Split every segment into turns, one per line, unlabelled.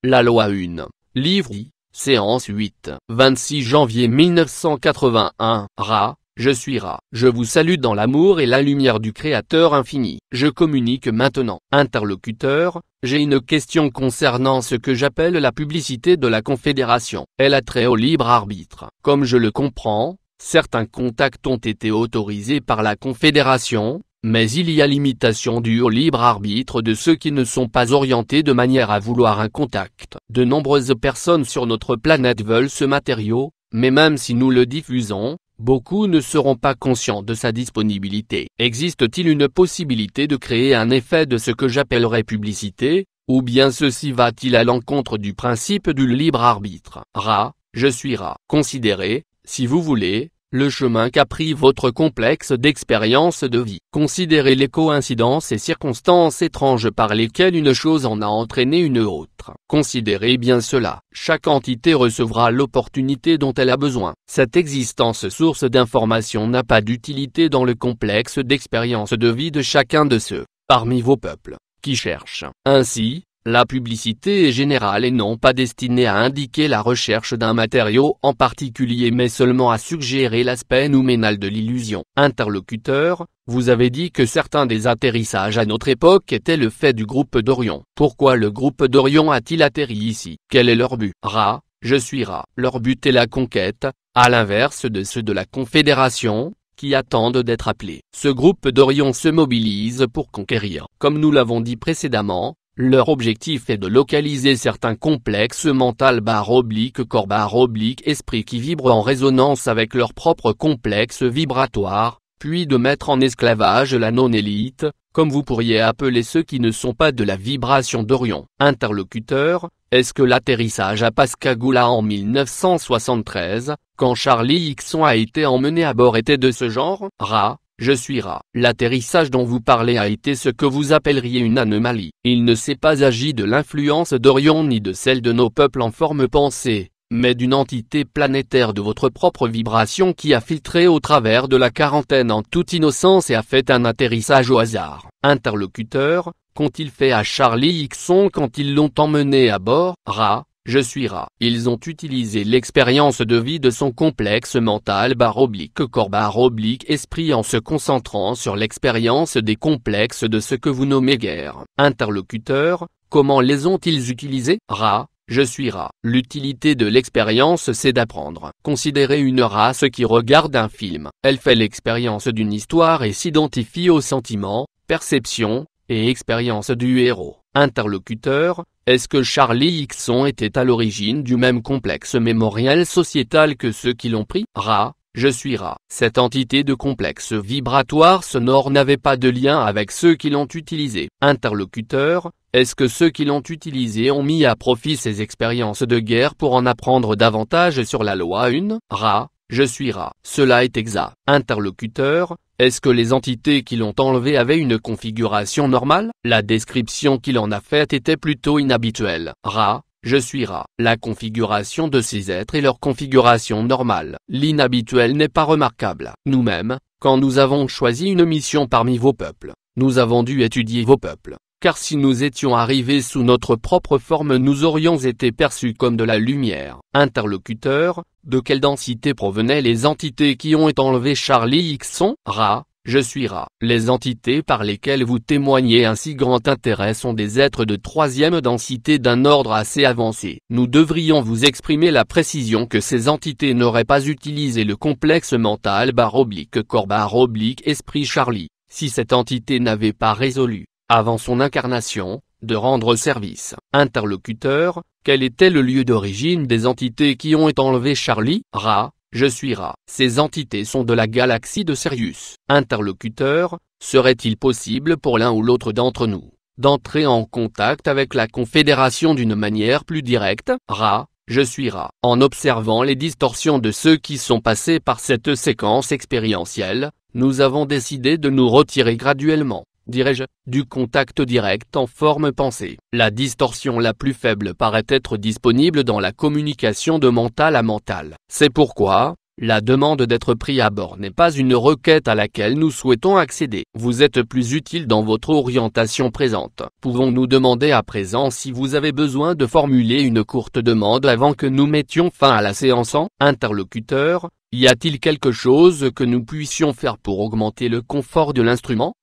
La loi 1. Livre I. Séance 8. 26 janvier 1981. Ra. Je suis Ra. Je vous salue dans l'amour et la lumière du Créateur infini. Je communique maintenant. Interlocuteur, j'ai une question concernant ce que j'appelle la publicité de la Confédération. Elle a trait au libre arbitre. Comme je le comprends, certains contacts ont été autorisés par la Confédération, mais il y a limitation due au libre arbitre de ceux qui ne sont pas orientés de manière à vouloir un contact. De nombreuses personnes sur notre planète veulent ce matériau, mais même si nous le diffusons, beaucoup ne seront pas conscients de sa disponibilité. Existe-t-il une possibilité de créer un effet de ce que j'appellerais publicité, ou bien ceci va-t-il à l'encontre du principe du libre arbitre? Ra, je suis Ra. Considérez, si vous voulez, le chemin qu'a pris votre complexe d'expérience de vie. Considérez les coïncidences et circonstances étranges par lesquelles une chose en a entraîné une autre. Considérez bien cela. Chaque entité recevra l'opportunité dont elle a besoin. Cette existence source d'information n'a pas d'utilité dans le complexe d'expérience de vie de chacun de ceux, parmi vos peuples, qui cherchent. Ainsi, la publicité est générale et non pas destinée à indiquer la recherche d'un matériau en particulier mais seulement à suggérer l'aspect nouménal de l'illusion. Interlocuteur, vous avez dit que certains des atterrissages à notre époque étaient le fait du groupe d'Orion. Pourquoi le groupe d'Orion a-t-il atterri ici? Quel est leur but? Ra, je suis Ra. Leur but est la conquête, à l'inverse de ceux de la Confédération, qui attendent d'être appelés. Ce groupe d'Orion se mobilise pour conquérir. Comme nous l'avons dit précédemment, leur objectif est de localiser certains complexes mental/corps/esprit qui vibrent en résonance avec leur propre complexe vibratoire, puis de mettre en esclavage la non-élite, comme vous pourriez appeler ceux qui ne sont pas de la vibration d'Orion. Interlocuteur, est-ce que l'atterrissage à Pascagoula en 1973, quand Charlie Hixon a été emmené à bord était de ce genre? Ra, je suis Ra. L'atterrissage dont vous parlez a été ce que vous appelleriez une anomalie. Il ne s'est pas agi de l'influence d'Orion ni de celle de nos peuples en forme pensée, mais d'une entité planétaire de votre propre vibration qui a filtré au travers de la quarantaine en toute innocence et a fait un atterrissage au hasard. Interlocuteur, qu'ont-ils fait à Charlie Hixon quand ils l'ont emmené à bord? Ra, je suis Ra. Ils ont utilisé l'expérience de vie de son complexe mental/corps/esprit en se concentrant sur l'expérience des complexes de ce que vous nommez guerre. Interlocuteur, comment les ont-ils utilisés? Ra, je suis Ra. L'utilité de l'expérience c'est d'apprendre. Considérez une race qui regarde un film. Elle fait l'expérience d'une histoire et s'identifie aux sentiments, perceptions, et expériences du héros. Interlocuteur, est-ce que Charlie Hixon était à l'origine du même complexe mémoriel sociétal que ceux qui l'ont pris? Ra, je suis Ra. Cette entité de complexe vibratoire sonore n'avait pas de lien avec ceux qui l'ont utilisé. Interlocuteur, est-ce que ceux qui l'ont utilisé ont mis à profit ces expériences de guerre pour en apprendre davantage sur la loi 1? Ra, je suis Ra. Cela est exact. Interlocuteur, est-ce que les entités qui l'ont enlevé avaient une configuration normale? La description qu'il en a faite était plutôt inhabituelle. Ra, je suis Ra. La configuration de ces êtres est leur configuration normale. L'inhabituel n'est pas remarquable. Nous-mêmes, quand nous avons choisi une mission parmi vos peuples, nous avons dû étudier vos peuples. Car si nous étions arrivés sous notre propre forme nous aurions été perçus comme de la lumière. Interlocuteur, de quelle densité provenaient les entités qui ont enlevé Charlie Hixon? Ra, je suis Ra. Les entités par lesquelles vous témoignez un si grand intérêt sont des êtres de troisième densité d'un ordre assez avancé. Nous devrions vous exprimer la précision que ces entités n'auraient pas utilisé le complexe mental/corps/esprit Charlie, si cette entité n'avait pas résolu, avant son incarnation, de rendre service. Interlocuteur, quel était le lieu d'origine des entités qui ont enlevé Charlie? Ra, je suis Ra. Ces entités sont de la galaxie de Sirius. Interlocuteur, serait-il possible pour l'un ou l'autre d'entre nous d'entrer en contact avec la Confédération d'une manière plus directe? Ra, je suis Ra. En observant les distorsions de ceux qui sont passés par cette séquence expérientielle, nous avons décidé de nous retirer graduellement, dirais-je, du contact direct en forme pensée. La distorsion la plus faible paraît être disponible dans la communication de mental à mental. C'est pourquoi, La demande d'être pris à bord n'est pas une requête à laquelle nous souhaitons accéder. Vous êtes plus utile dans votre orientation présente. Pouvons-nous demander à présent si vous avez besoin de formuler une courte demande avant que nous mettions fin à la séance en interlocuteur? Y a-t-il quelque chose que nous puissions faire pour augmenter le confort de l'instrument?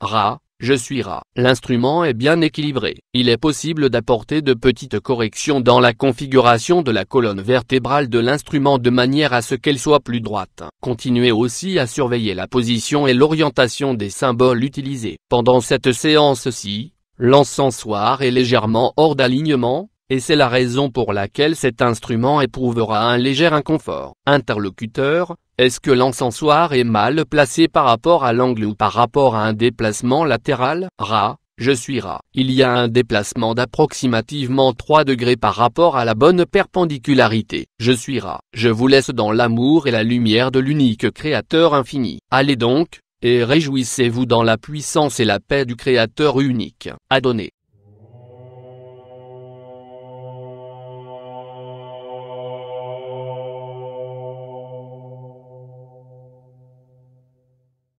Je suis Ra. L'instrument est bien équilibré. Il est possible d'apporter de petites corrections dans la configuration de la colonne vertébrale de l'instrument de manière à ce qu'elle soit plus droite. Continuez aussi à surveiller la position et l'orientation des symboles utilisés. Pendant cette séance-ci, l'encensoir est légèrement hors d'alignement, et c'est la raison pour laquelle cet instrument éprouvera un léger inconfort. Interlocuteur, est-ce que l'encensoir est mal placé par rapport à l'angle ou par rapport à un déplacement latéral? Je suis Ra. Il y a un déplacement d'approximativement 3 degrés par rapport à la bonne perpendicularité. Je suis Ra. Je vous laisse dans l'amour et la lumière de l'unique Créateur infini. Allez donc, et réjouissez-vous dans la puissance et la paix du Créateur unique. Adonné.